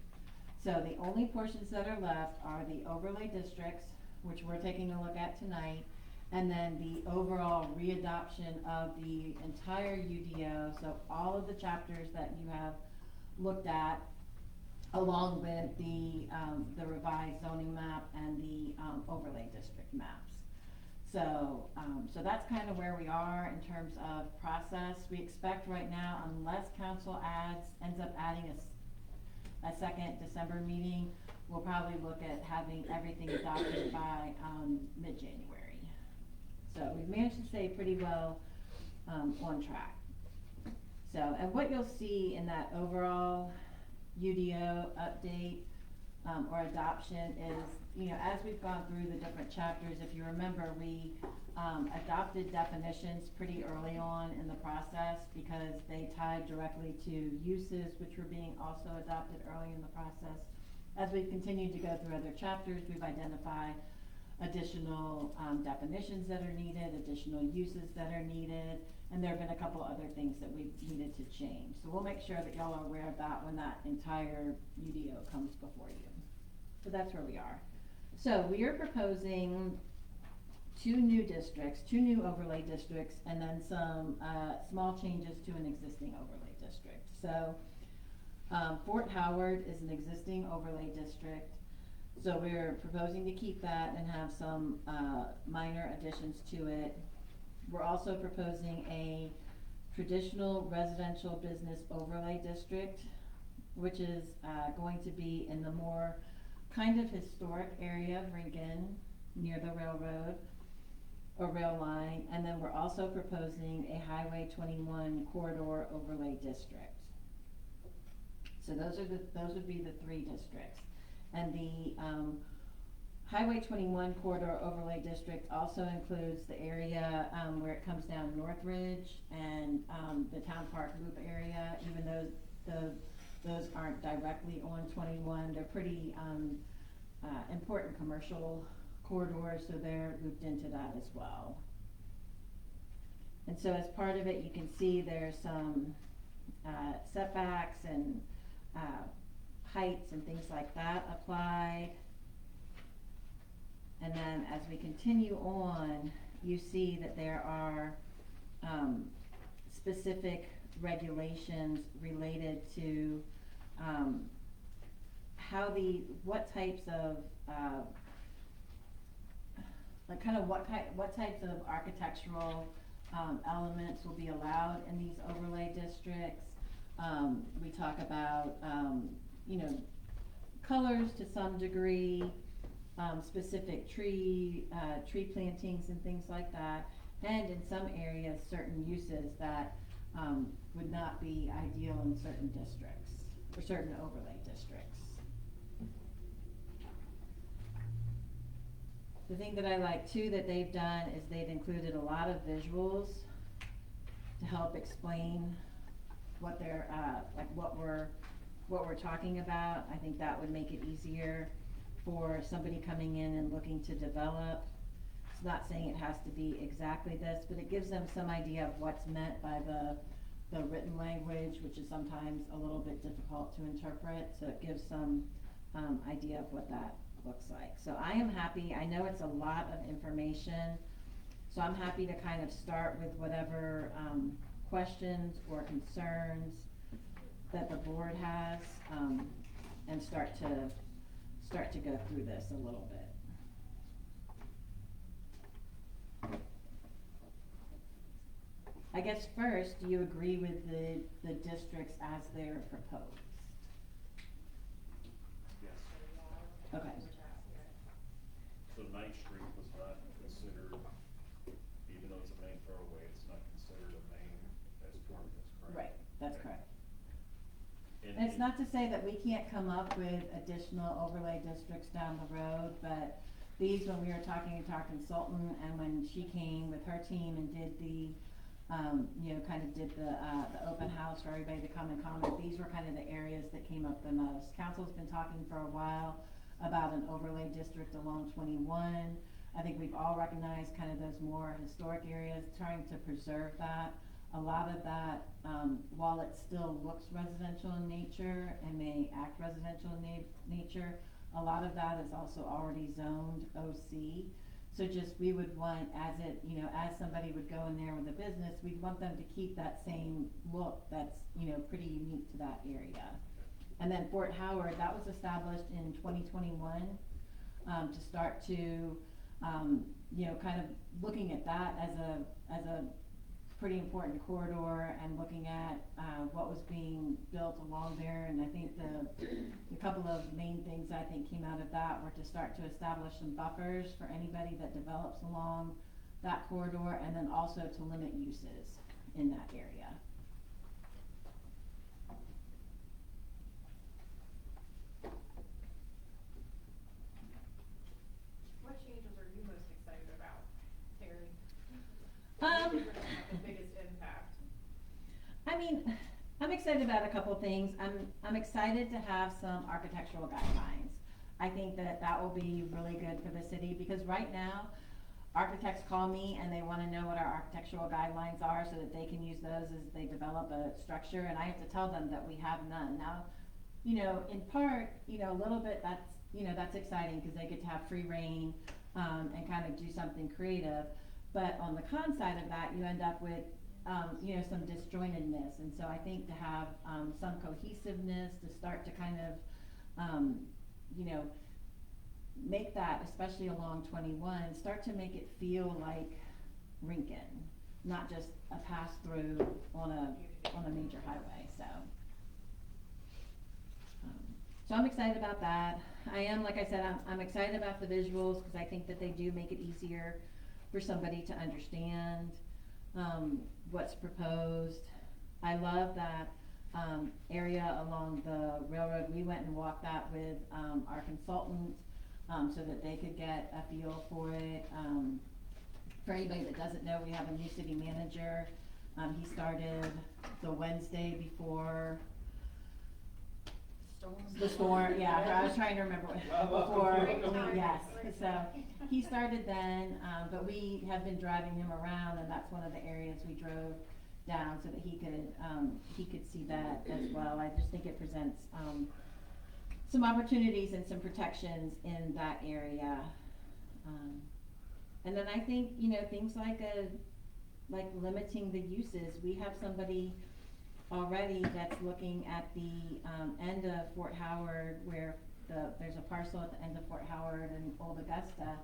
N: So the only portions that are left are the overlay districts, which we're taking a look at tonight, and then the overall readoption of the entire UDO, so all of the chapters that you have looked at, along with the revised zoning map and the overlay district maps. So, so that's kind of where we are in terms of process. We expect right now, unless council ends up adding a second December meeting, we'll probably look at having everything adopted by mid-January. So we've managed to stay pretty well on track. So, and what you'll see in that overall UDO update or adoption is, you know, as we've gone through the different chapters, if you remember, we adopted definitions pretty early on in the process because they tied directly to uses, which were being also adopted early in the process. As we've continued to go through other chapters, we've identified additional definitions that are needed, additional uses that are needed, and there have been a couple other things that we've needed to change. So we'll make sure that y'all are aware of that when that entire UDO comes before you. So that's where we are. So we are proposing 2 new districts, 2 new overlay districts, and then some small changes to an existing overlay district. So Fort Howard is an existing overlay district. So we're proposing to keep that and have some minor additions to it. We're also proposing a traditional residential business overlay district, which is going to be in the more kind of historic area of Rincon, near the railroad or rail line. And then we're also proposing a Highway 21 corridor overlay district. So those would be the 3 districts. And the Highway 21 corridor overlay district also includes the area where it comes down Northridge and the Town Park Loop area, even though those aren't directly on 21. They're pretty important commercial corridors, so they're looped into that as well. And so as part of it, you can see there's some setbacks and heights and things like that applied. And then as we continue on, you see that there are, specific regulations related to, what types of, like kind of what types of architectural, elements will be allowed in these overlay districts. We talk about, colors to some degree, specific tree plantings and things like that. And in some areas, certain uses that, would not be ideal in certain districts, or certain overlay districts. The thing that I like too that they've done is they've included a lot of visuals to help explain what they're, like what we're talking about. I think that would make it easier for somebody coming in and looking to develop. It's not saying it has to be exactly this, but it gives them some idea of what's meant by the written language, which is sometimes a little bit difficult to interpret, so it gives some idea of what that looks like. So I am happy, I know it's a lot of information, so I'm happy to kind of start with whatever questions or concerns that the board has, and start to go through this a little bit. I guess first, do you agree with the districts as they're proposed?
C: Yes.
N: Okay.
C: So Ninth Street was not considered, even though it's a main thoroughway, it's not considered a main as part of this, correct?
N: Right, that's
C: Okay.
N: correct.
C: And
N: And it's not to say that we can't come up with additional overlay districts down the road, but these, when we were talking to our consultant, and when she came with her team and did the, kind of did the open house for everybody to come and comment, these were kind of the areas that came up the most. Council's been talking for a while about an overlay district along 21. I think we've all recognized kind of those more historic areas, trying to preserve that. A lot of that, while it still looks residential in nature and may act residential in nature, a lot of that is also already zoned OC. So just, we would want, as somebody would go in there with a business, we'd want them to keep that same look that's, pretty unique to that area. And then Fort Howard, that was established in 2021, to start to, kind of looking at that as a pretty important corridor, and looking at, what was being built along there. And I think the couple of main things I think came out of that were to start to establish some buffers for anybody that develops along that corridor, and then also to limit uses in that area.
B: What changes are you most excited about, Terry?
N: Um,
B: What are gonna have the biggest impact?
N: I mean, I'm excited about a couple things. I'm excited to have some architectural guidelines. I think that will be really good for the city, because right now, architects call me and they wanna know what our architectural guidelines are so that they can use those as they develop a structure, and I have to tell them that we have none. Now, in part, a little bit that's exciting, because they get to have free reign, and kind of do something creative. But on the con side of that, you end up with, some disjointedness. And so I think to have, some cohesiveness, to start to kind of, make that, especially along 21, start to make it feel like Rincon, not just a pass-through on a major highway, so. So I'm excited about that. I am, like I said, I'm excited about the visuals, because I think that they do make it easier for somebody to understand, what's proposed. I love that, area along the railroad. We went and walked that with, our consultant, so that they could get a feel for it. For anybody that doesn't know, we have a new city manager. He started the Wednesday before the storm, yeah, I was trying to remember before, yes, so he started then, but we have been driving him around, and that's one of the areas we drove down so that he could see that as well. I just think it presents, some opportunities and some protections in that area. And then I think, you know, things like limiting the uses, we have somebody already that's looking at the, end of Fort Howard where there's a parcel at the end of Fort Howard and Old Augusta,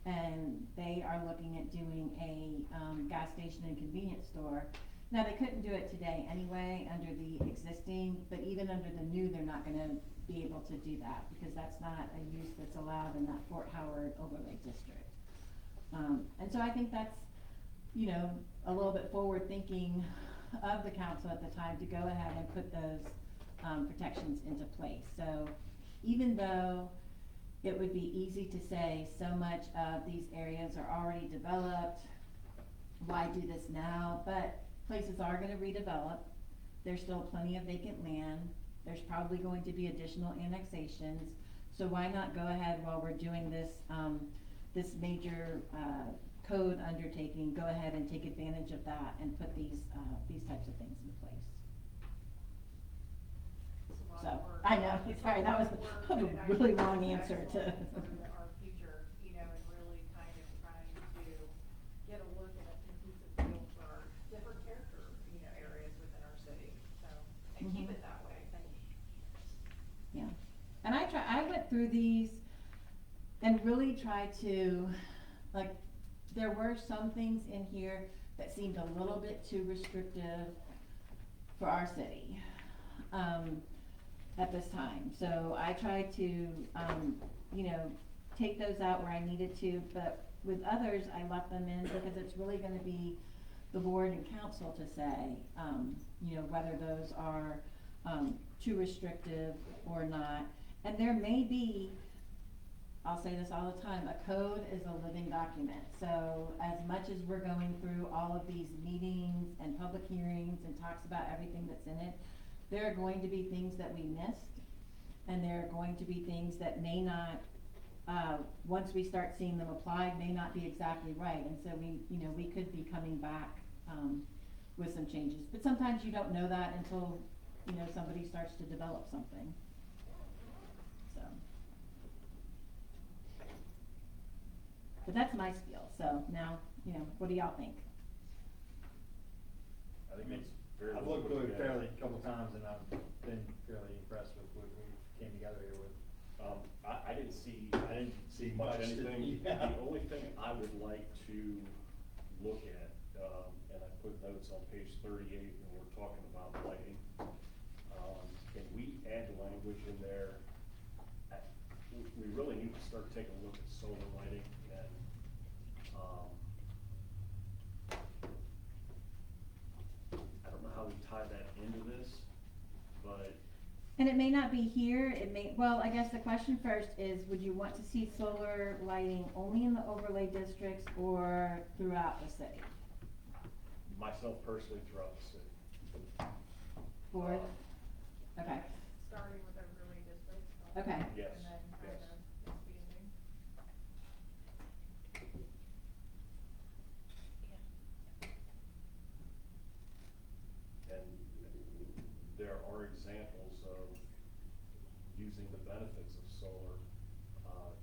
N: and they are looking at doing a, gas station and convenience store. Now, they couldn't do it today anyway, under the existing, but even under the new, they're not gonna be able to do that, because that's not a use that's allowed in that Fort Howard overlay district. And so I think that's, you know, a little bit forward thinking of the council at the time to go ahead and put those, protections into place. So even though it would be easy to say so much of these areas are already developed, why do this now? But places are gonna redevelop, there's still plenty of vacant land, there's probably going to be additional annexations, so why not go ahead while we're doing this, this major, code undertaking, go ahead and take advantage of that and put these types of things in place.
B: It's a lot
N: So,
B: of work.
N: I know,
B: It's
N: sorry,
B: a
N: that
B: lot
N: was
B: of work,
N: a
B: but it
N: really
B: actually
N: long
B: is
N: answer
B: excellent
N: to-
B: for our future, you know, and really kind of trying to get a look at a cohesive feel for our different character, you know, areas within our city, so, and keep
N: Mhm.
B: it that way, thank you.
N: Yeah, and I went through these and really tried to, like, there were some things in here that seemed a little bit too restrictive for our city, at this time. So I tried to, you know, take those out where I needed to, but with others, I left them in because it's really gonna be the board and council to say, you know, whether those are, too restrictive or not. And there may be, I'll say this all the time, a code is a living document. So as much as we're going through all of these meetings and public hearings and talks about everything that's in it, there are going to be things that we missed, and there are going to be things that may not, once we start seeing them applied, may not be exactly right. And so we, you know, we could be coming back, with some changes. But sometimes you don't know that until, you know, somebody starts to develop something. So. But that's my spiel, so now, you know, what do y'all think?
C: I think it's very.
F: I've looked through it fairly a couple times and I've been fairly impressed with what we came together here with.
C: I didn't see much
F: Much to-
C: anything.
F: yeah.
C: The only thing I would like to look at, and I put notes on page 38 when we're talking about lighting. Can we add language in there? We really need to start taking a look at solar lighting and, I don't know how we tie that into this, but
N: And it may not be here, it may, well, I guess the question first is, would you want to see solar lighting only in the overlay districts or throughout the city?
C: myself personally throughout the city.
N: For, okay,
B: Starting with overlay districts.
N: Okay.
C: Yes,
B: And then kind
C: yes.
B: of expanding.
C: And there are examples of using the benefits of solar,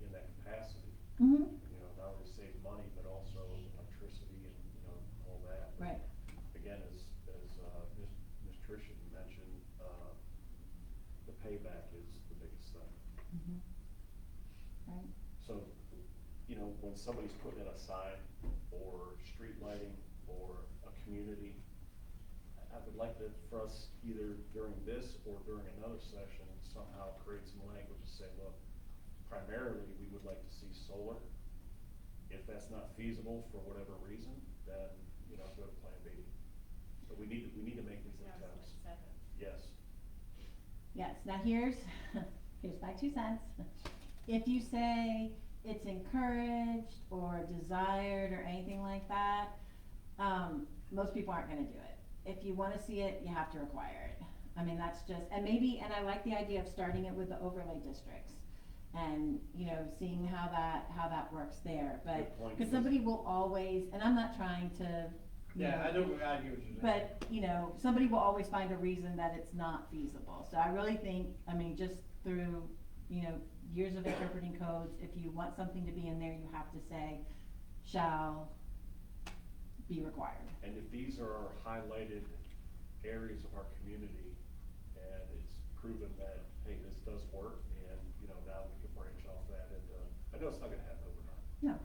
C: in that capacity.
N: mm-hmm,
C: You know, not only save money, but also electricity and, you know, all that.
N: right,
C: Again, as Ms. Tricia mentioned, the payback is the biggest thing.
N: mm-hmm, right,
C: So, you know, when somebody's putting in a sign or street lighting or a community, I would like to, for us, either during this or during another session, somehow create some language to say, look, primarily, we would like to see solar. If that's not feasible for whatever reason, then, you know, go to Plan B. But we need to make these
B: Yeah,
C: attempts.
B: it's like
C: Yes.
N: yes, now here's my 2 cents. If you say it's encouraged or desired or anything like that, most people aren't gonna do it. If you wanna see it, you have to require it. I mean, that's just, and maybe, and I like the idea of starting it with the overlay districts. And, you know, seeing how that works there, but,
C: Good point,
N: cause
C: Chris.
N: somebody will always, and I'm not trying to, you
F: Yeah,
N: know,
F: I get what you're saying.
N: but, you know, somebody will always find a reason that it's not feasible. So I really think, I mean, just through, you know, years of interpreting codes. If you want something to be in there, you have to say, shall be required.
C: And if these are our highlighted areas of our community, and it's proven that, hey, this does work, and, you know, now we can branch off that, and, I know it's not gonna happen overnight,
N: No.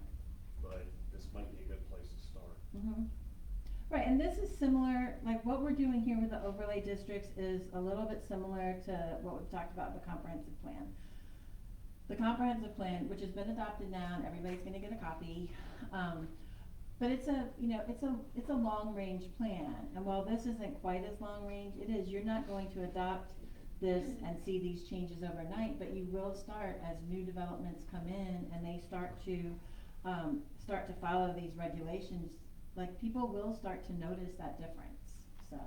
C: but this might be a good place to start.
N: Mhm. Right, and this is similar, like what we're doing here with the overlay districts is a little bit similar to what we've talked about with the comprehensive plan. The comprehensive plan, which has been adopted now, and everybody's gonna get a copy, but it's a, you know, it's a long-range plan, and while this isn't quite as long-range, it is, you're not going to adopt this and see these changes overnight, but you will start as new developments come in and they start to follow these regulations. Like, people will start to notice that difference, so.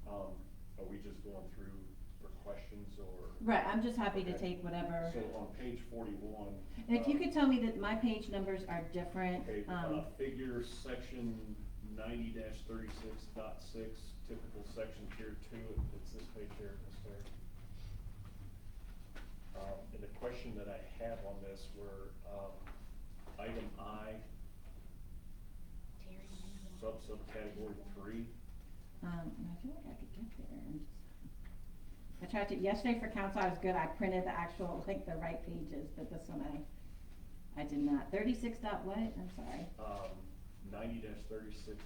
C: Are we just going through for questions, or?
N: Right, I'm just happy to
C: Okay.
N: take whatever.
C: So on page 41.
N: And if you could tell me that my page numbers are different,
C: Okay, figure section 90-36.6, typical section tier 2, it's this page here, Ms. Terry. And the question that I have on this were, item I, subcategory 3.
N: I feel like I could get there, I tried to, yesterday for council, I was good, I printed the actual, like, the right pages, but this one I did not. 36 dot what, I'm sorry.
C: 90-36.6,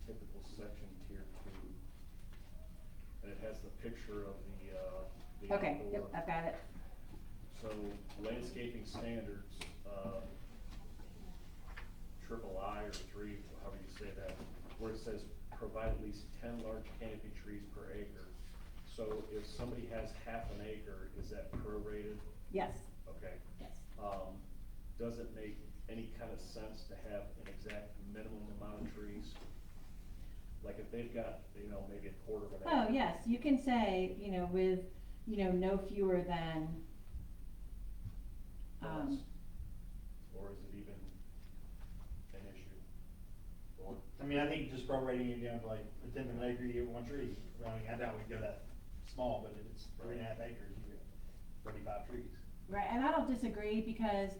C: typical section tier 2. And it has the picture of the
N: Okay, yep,
C: outdoor.
N: I've got it.
C: So landscaping standards, triple I or 3, however you say that, where it says provide at least 10 large canopy trees per acre. So if somebody has half an acre, is that prorated?
N: Yes,
C: Okay.
N: yes.
C: Does it make any kind of sense to have an exact minimum amount of trees? Like if they've got, you know, maybe a quarter of an acre.
N: Oh, yes, you can say, you know, with, you know, no fewer than,
C: Or is it even an issue? Or,
F: I mean, I think just prorating it down to like a tenth of an acre, you get 1 tree. I mean, I doubt we'd go that small, but if it's 3.5 acres, you get 35 trees.
N: right, and I don't disagree, because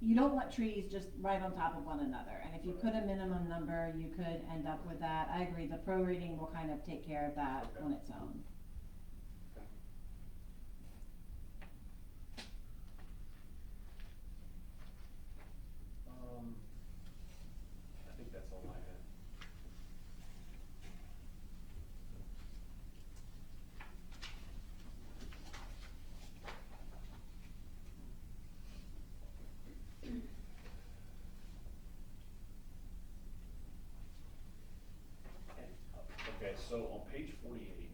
N: you don't want trees just right on top of one another, and if you put a minimum number, you could end up with that. I agree, the prorating will kind of take care of that
C: Okay.
N: on its own.
C: okay. I think that's all I had. Okay, so on page 48.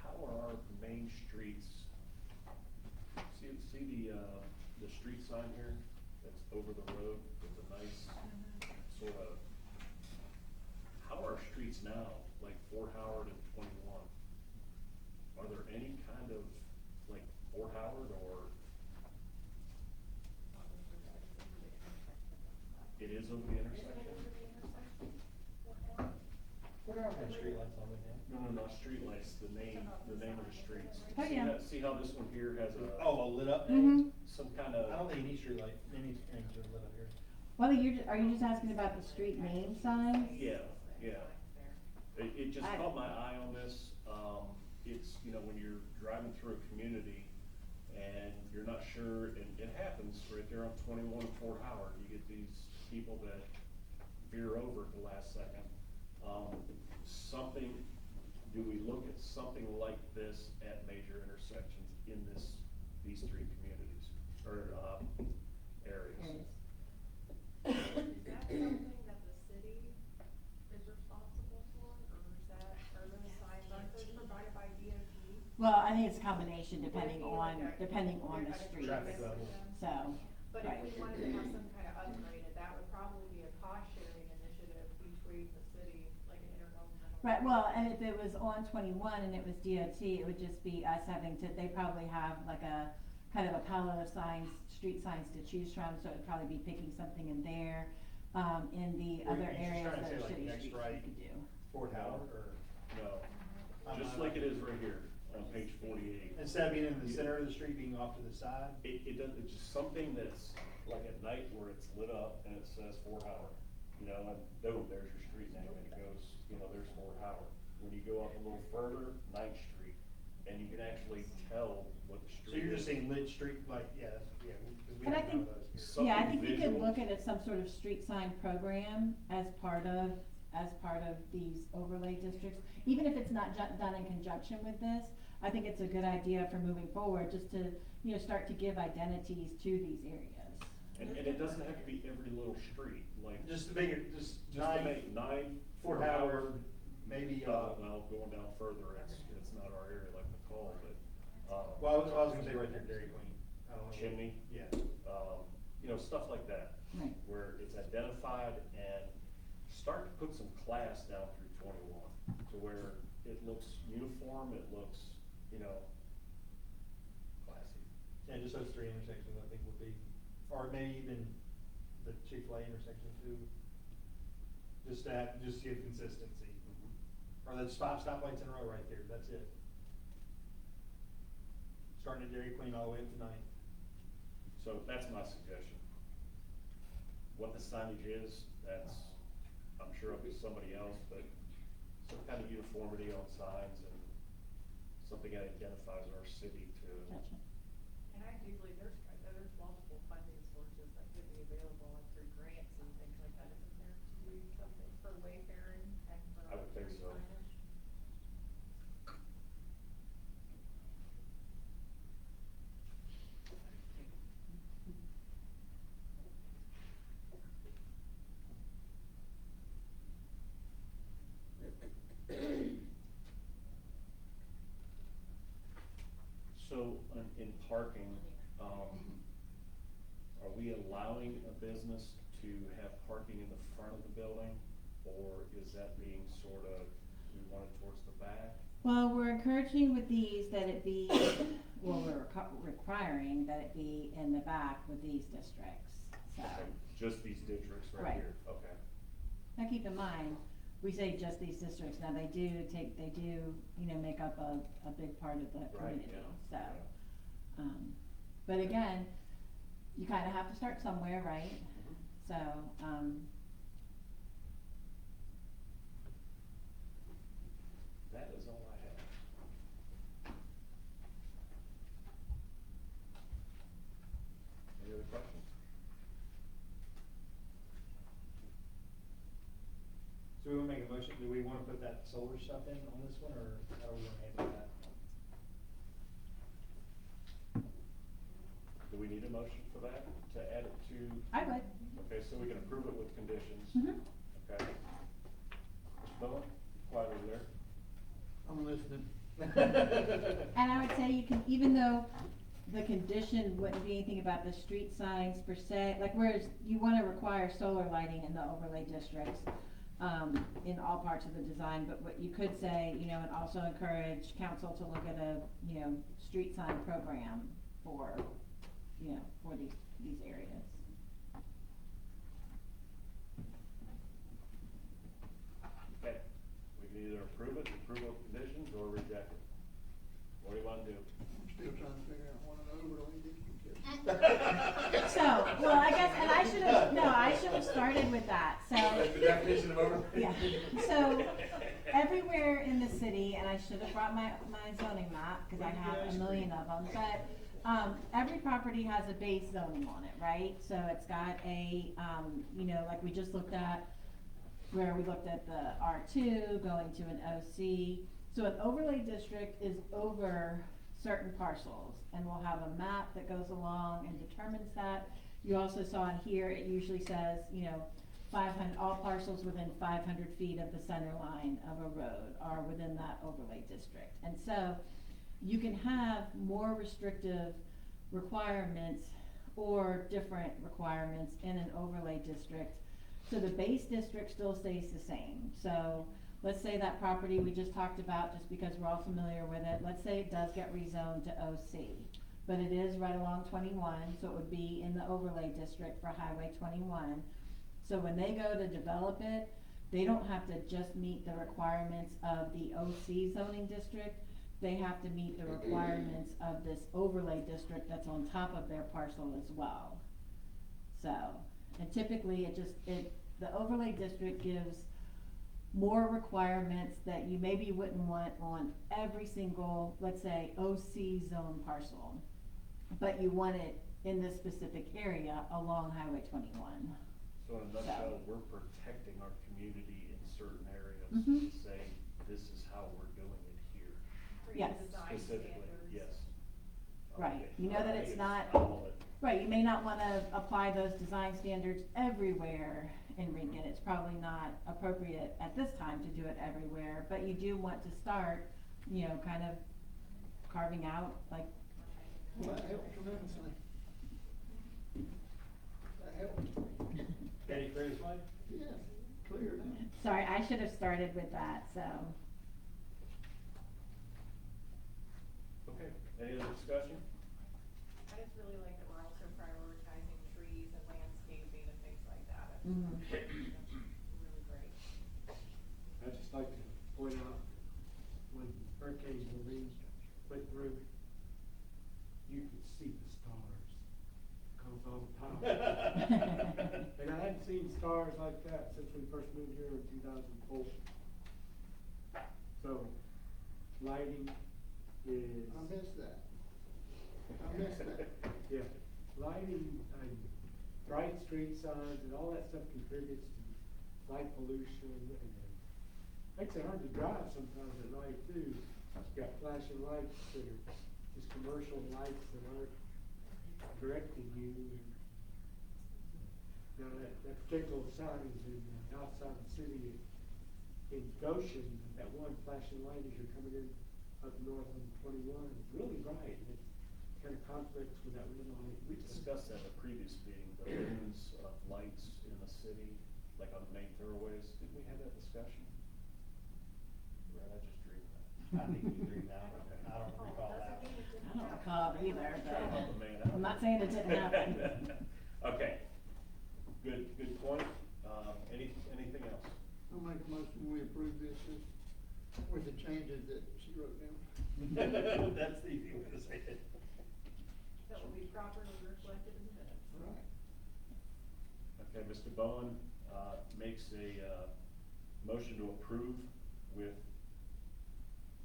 C: How are our main streets, see the street sign here that's over the road with the nice sort of, how are our streets now, like Fort Howard and 21? Are there any kind of, like Fort Howard, or? It is over the intersection?
F: What are our streetlights on it now?
C: No, streetlights, the name of the streets.
N: Oh, yeah.
C: See how this one here has a,
F: Oh, a lit up
N: Mhm.
C: some kind
F: I
C: of,
F: don't think any streetlight, any things are lit up here.
N: Well, are you just asking about the street name signs?
C: yeah. It just
N: I-
C: caught my eye on this. It's, you know, when you're driving through a community and you're not sure, and it happens right there on 21 and Fort Howard, you get these people that veer over at the last second. Do we look at something like this at major intersections in these 3 communities, or, areas?
N: Areas.
B: Is that something that the city is responsible for, or is that, are those signs, aren't those provided by DOT?
N: Well, I think it's a combination depending
B: Would it be
N: on,
B: like a-
N: depending on
B: you're
N: the
B: kind of
N: street,
F: Traffic level.
N: so,
B: But
N: right.
B: if we wanted to have some kind of upgraded, that would probably be a cost sharing initiative between the city, like an intergovernmental.
N: Right, well, and if it was on 21 and it was DOT, it would just be us having to, they probably have like a, kind of a palette of signs, street signs to choose from, so it'd probably be picking something in there. in the
F: Were
N: other
F: you just
N: areas
F: trying to
N: that
F: say,
N: are
F: like,
N: city
F: next
N: streets
F: right?
N: you could do.
F: Fort Howard, or
C: No,
F: I'm
C: just
F: not-
C: like it is right here on page 48.
F: instead of being in the center of the street, being off to the side?
C: It does, it's just something that's like at night where it's lit up and it says Fort Howard. You know, and boom, there's your street name, and it goes, you know, there's Fort Howard. When you go up a little further, 9th Street, and you can actually tell what the street is.
F: So you're just saying lit street, like, yeah, yeah, because we
N: And I
F: have none
N: think-
F: of those here.
C: Something
N: Yeah, I think you could
C: visual.
N: look at it, some sort of street sign program as part of these overlay districts. Even if it's not done in conjunction with this, I think it's a good idea for moving forward, just to, you know, start to give identities to these areas.
C: And it doesn't have to be every little street, like.
F: Just to make it, just
C: to
F: nine,
C: make 9
F: Fort Howard, maybe,
C: Well, going down further, it's not our area like McCall, but,
F: well, I was gonna say right there, Dairy Queen. I don't know.
C: Chimney.
F: Yeah.
C: You know, stuff like that.
N: Right.
C: Where it's identified and start to put some class down through 21, to where it looks uniform, it looks, you know, classy.
F: Yeah, just those 3 intersections, I think would be, or maybe even the Chick-fil-A intersection too. Just that, just to give consistency. Or there's 5 stoplights in a row right there, that's it. Starting at Dairy Queen all the way up to 9th.
C: So that's my suggestion. What the signage is, that's, I'm sure it'll be somebody else, but some kind of uniformity on signs and something that identifies our city to.
N: Gotcha.
B: And I do believe there's multiple funding sources that could be available, like through grants and things like that, isn't there, to do something for wayfaring and for.
C: I would think so.
B: signage?
C: So in parking, are we allowing a business to have parking in the front of the building? Or is that being sort of, we want it towards the back?
N: Well, we're encouraging with these that it be, well, we're requiring that it be in the back with these districts, so.
C: Okay, just these districts right
N: Right.
C: here, okay.
N: Now, keep in mind, we say just these districts, now they do, you know, make up a big part of the
C: Right,
N: community,
C: yeah,
N: so.
C: yeah.
N: But again, you kinda have to start somewhere, right?
C: Mhm.
N: So,
C: That is all I have. Any other questions?
F: So we wanna make a motion, do we wanna put that solar stuff in on this one, or how do we wanna handle that?
C: Do we need a motion for that, to add it to?
N: I would.
C: Okay, so we can approve it with conditions.
N: Mhm.
C: Okay. Mr. Bowen, quiet over there.
D: I'm listening.
N: And I would say you can, even though the condition wouldn't be anything about the street signs per se, like whereas you wanna require solar lighting in the overlay districts, in all parts of the design, but what you could say, you know, and also encourage council to look at a, you know, street sign program for, you know, for these areas.
C: Okay, we can either approve it with conditions, or reject it. What do you wanna do?
D: I'm still trying to figure out what an overlay district is.
N: So, well, I guess, and I should have started with that, so.
F: The definition of overlay.
N: Yeah, so everywhere in the city, and I should have brought my zoning map, cause I have a million of them, but, every property has a base zoning on it, right? So it's got a, you know, like we just looked at, where we looked at the R2 going to an OC. So an overlay district is over certain parcels, and we'll have a map that goes along and determines that. You also saw in here, it usually says, you know, 500, all parcels within 500 feet of the center line of a road are within that overlay district. And so you can have more restrictive requirements or different requirements in an overlay district. So the base district still stays the same. So let's say that property we just talked about, just because we're all familiar with it, let's say it does get rezoned to OC. But it is right along 21, so it would be in the overlay district for Highway 21. So when they go to develop it, they don't have to just meet the requirements of the OC zoning district, they have to meet the requirements of this overlay district that's on top of their parcel as well. So, and typically the overlay district gives more requirements that you maybe wouldn't want on every single, let's say, OC zone parcel. But you want it in this specific area along Highway 21.
C: So in a nutshell, we're protecting our community in certain areas
N: Mhm.
C: to say, this is how we're doing it here.
B: For
N: Yes.
B: your design
C: Specifically,
B: standards.
C: yes.
N: Right,
C: Okay.
N: you know that
C: I
N: it's
C: think
N: not,
C: all of it.
N: right, you may not wanna apply those design standards everywhere in Rincon, it's probably not appropriate at this time to do it everywhere, but you do want to start, you know, kind of carving out, like,
D: Well, that helped tremendously. That helped.
F: Any clear slide?
D: Yes, clear now.
N: sorry, I should have started with that, so.
C: Okay, any other discussion?
B: I just really like that we're also prioritizing trees and landscaping and things like that. It's
N: Mhm.
B: really great.
E: I'd just like to point out, when Hurricane Helene went through, you could see the stars come on top. And I hadn't seen stars like that since we first moved here in 2004. So, lighting is.
D: I missed that. I missed that.
E: Yeah, lighting and bright street signs and all that stuff contributes to light pollution and makes it hard to drive sometimes at night too. You got flashing lights that are just commercial lights that aren't directing you. Now that particular sign is in outside the city in Goshen, that one flashing light as you're coming in up north on 21, it's really bright and it kind of conflicts with that red light.
C: We discussed that in a previous meeting, the lumens of lights in the city, like on the main thoroughways. Didn't we have that discussion? Right, I just dreamed that.
F: I think we dreamed that, I don't recall that.
N: I don't recall either,
C: Shut up,
N: but
C: man.
N: I'm not saying it didn't happen.
C: Okay, good point. Anything else?
D: I'll make a motion, we approve this with the changes that she wrote down.
C: That's the easy way to say it.
B: That will be properly reflected in the minutes.
D: Right.
C: Okay, Mr. Bowen, makes a, motion to approve with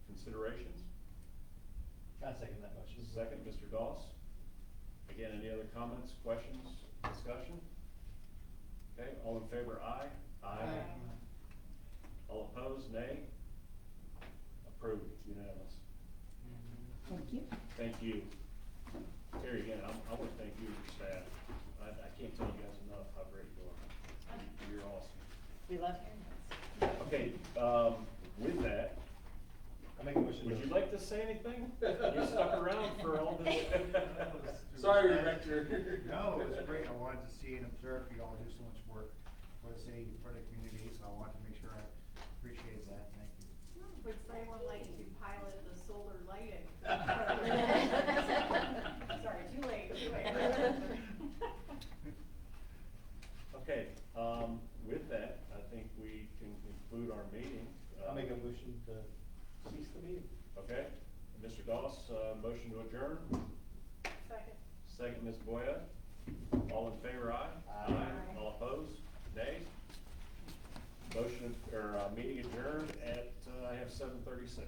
C: considerations.
F: I second that motion.
C: Second, Mr. Doss. Again, any other comments, questions, discussion? Okay, all in favor, aye?
D: Aye.
C: All opposed, nay? Approved, unanimous.
N: Thank you.
C: Thank you. Terry, again, I want to thank you and your staff. I can't tell you guys enough how great you are. You're awesome.
A: We love hearing this.
C: Okay, with that,
F: I make a motion.
C: would you like to say anything? You stuck around for all this.
F: Sorry, Director.
O: No, it was great. I wanted to see and observe you all do so much work for the city, for the community, so I wanted to make sure I appreciated that. Thank you.
B: Would someone like to pilot the solar lighting? Sorry, too late.
C: Okay, with that, I think we can conclude our meeting.
F: I'll make a motion to cease the meeting.
C: Okay, Mr. Doss, motion to adjourn.
B: Second.
C: Second, Ms. Boya. All in favor, aye?
F: Aye.
C: All opposed, nay? Motion, or, meeting adjourned at, I have 7:36.